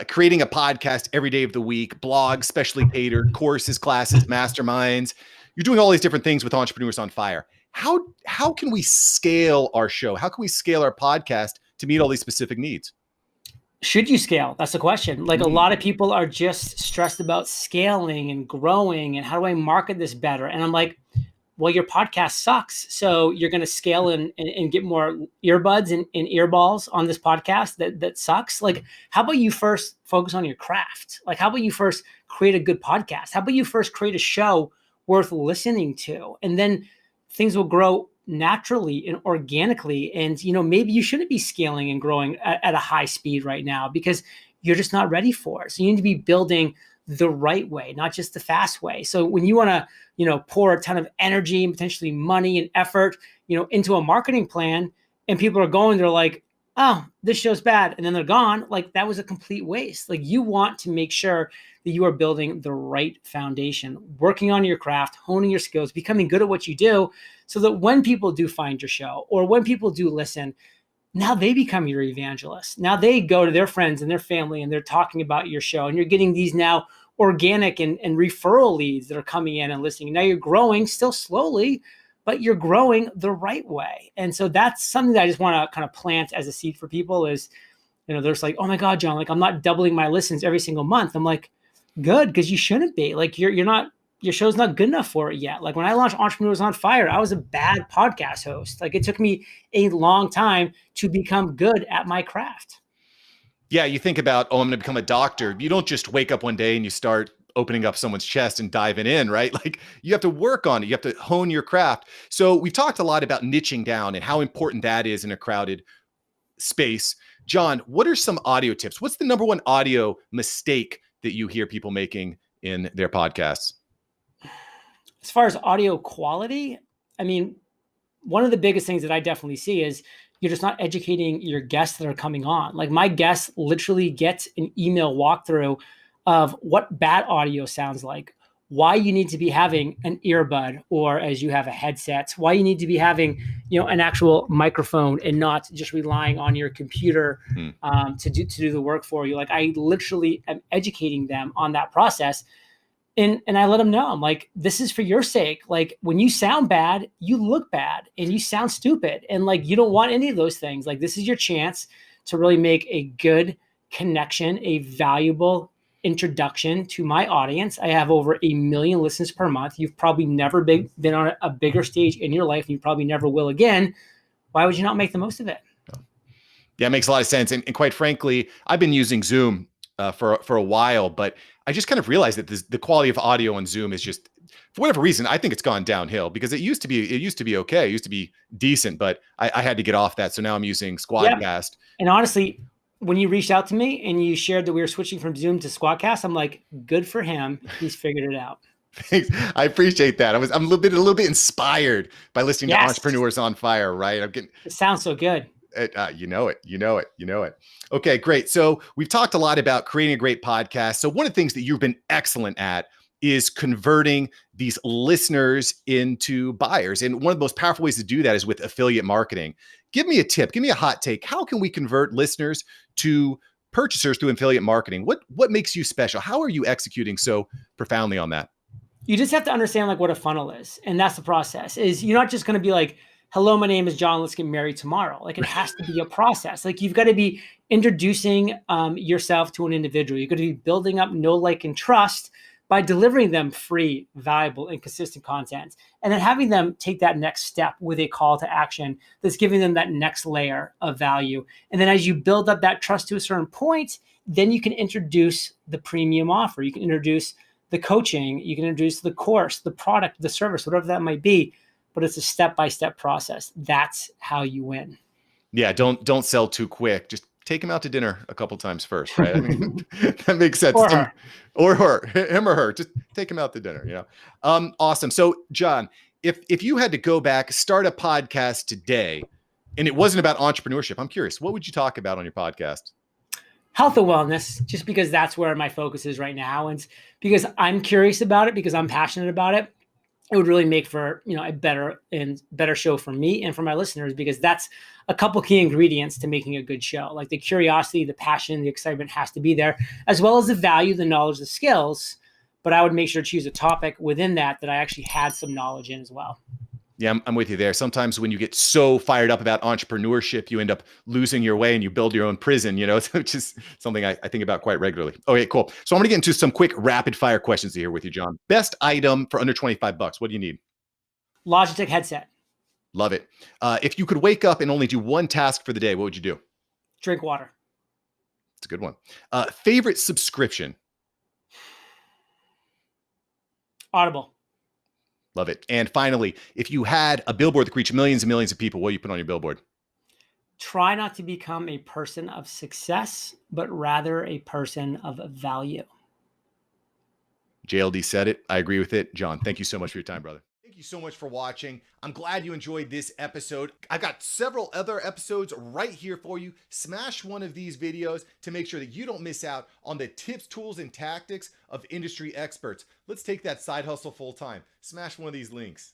creating a podcast every day of the week, blogs, specially catered, courses, classes, masterminds. You're doing all these different things with Entrepreneurs on Fire. How can we scale our show? How can we scale our podcast to meet all these specific needs? Should you scale? That's the question. Like, a lot of people are just stressed about scaling and growing and how do I market this better? And I'm like, well, your podcast sucks. So you're going to scale and get more earbuds and earballs on this podcast that sucks. Like, how about you first focus on your craft? Like, how about you first create a good podcast? How about you first create a show worth listening to? And then things will grow naturally and organically. And, maybe you shouldn't be scaling and growing at a high speed right now because you're just not ready for it. So you need to be building the right way, not just the fast way. So when you want to, pour a ton of energy and potentially money and effort, into a marketing plan, and people are going, they're like, oh, this show's bad, and then they're gone, like, that was a complete waste. Like, you want to make sure that you are building the right foundation, working on your craft, honing your skills, becoming good at what you do, so that when people do find your show or when people do listen, now they become your evangelists. Now they go to their friends and their family and they're talking about your show, and you're getting these now organic and referral leads that are coming in and listening. Now you're growing still slowly, but you're growing the right way. And so that's something that I just want to kind of plant as a seed for people is, there's like, oh my God, John, like, I'm not doubling my listens every single month. I'm like, good, because you shouldn't be. Like, you're not, your show's not good enough for it yet. Like, when I launched Entrepreneurs on Fire, I was a bad podcast host. Like, it took me a long time to become good at my craft. Yeah, you think about, I'm going to become a doctor. You don't just wake up one day and you start opening up someone's chest and diving in, right? Like, you have to work on it. You have to hone your craft. So we've talked a lot about niching down and how important that is in a crowded space. John, what are some audio tips? What's the number one audio mistake that you hear people making in their podcasts? As far as audio quality, I mean, one of the biggest things that I definitely see is you're just not educating your guests that are coming on. Like, my guests literally get an email walkthrough of what bad audio sounds like, why you need to be having an earbud, or as you have a headset, why you need to be having, an actual microphone and not just relying on your computer to do the work for you. Like, I literally am educating them on that process. And I let them know, I'm like, this is for your sake. Like, when you sound bad, you look bad and you sound stupid. And like, you don't want any of those things. Like, this is your chance to really make a good connection, a valuable introduction to my audience. I have over 1 million listens per month. You've probably never been on a bigger stage in your life, and you probably never will again. Why would you not make the most of it? Yeah, it makes a lot of sense. And quite frankly, I've been using Zoom for a while, but I just kind of realized that the quality of audio on Zoom is just, for whatever reason, I think it's gone downhill, because it used to be okay. It used to be decent, but I had to get off that. So now I'm using Squadcast. Yeah. And honestly, when you reached out to me and you shared that we were switching from Zoom to Squadcast, I'm like, good for him. He's figured it out. Thanks. I appreciate that. I'm a little bit inspired by listening to Entrepreneurs on Fire, right? It sounds so good. You know it. Okay, great. So we've talked a lot about creating a great podcast. So one of the things that you've been excellent at is converting these listeners into buyers. And one of the most powerful ways to do that is with affiliate marketing. Give me a tip. Give me a hot take. How can we convert listeners to purchasers through affiliate marketing? What makes you special? How are you executing so profoundly on that? You just have to understand like what a funnel is. And that's the process. Is you're not just going to be like, hello, my name is John, let's get married tomorrow. Like, it has to be a process. Like, you've got to be introducing yourself to an individual. You've got to be building up know, like, and trust by delivering them free, valuable, and consistent content. And then having them take that next step with a call to action that's giving them that next layer of value. And then as you build up that trust to a certain point, then you can introduce the premium offer. You can introduce the coaching. You can introduce the course, the product, the service, whatever that might be. But it's a step-by-step process. That's how you win. Yeah, don't sell too quick. Just take him out to dinner a couple times first, right? I mean, that makes sense. Or her. Or her, him or her. Just take him out to dinner. Awesome. So, John, if you had to go back, start a podcast today, and it wasn't about entrepreneurship, I'm curious, what would you talk about on your podcast? Health and wellness, just because that's where my focus is right now, and because I'm curious about it, because I'm passionate about it. it would really make for, a better show for me and for my listeners, because that's a couple key ingredients to making a good show. Like the curiosity, the passion, the excitement has to be there, as well as the value, the knowledge, the skills. But I would make sure to choose a topic within that I actually had some knowledge in as well. Yeah, I'm with you there. Sometimes when you get so fired up about entrepreneurship, you end up losing your way and you build your own prison, which is something I think about quite regularly. Okay, cool. So I'm going to get into some quick rapid fire questions here with you, John. Best item for under 25 bucks. What do you need? Logitech headset. Love it. If you could wake up and only do one task for the day, what would you do? Drink water. It's a good one. Favorite subscription? Audible. Love it. And finally, if you had a billboard that could reach millions and millions of people, what do you put on your billboard? Try not to become a person of success, but rather a person of value. JLD said it. I agree with it. John, thank you so much for your time, brother. Thank you so much for watching. I'm glad you enjoyed this episode. I've got several other episodes right here for you. Smash one of these videos to make sure that you don't miss out on the tips, tools, and tactics of industry experts. Let's take that side hustle full time. Smash one of these links.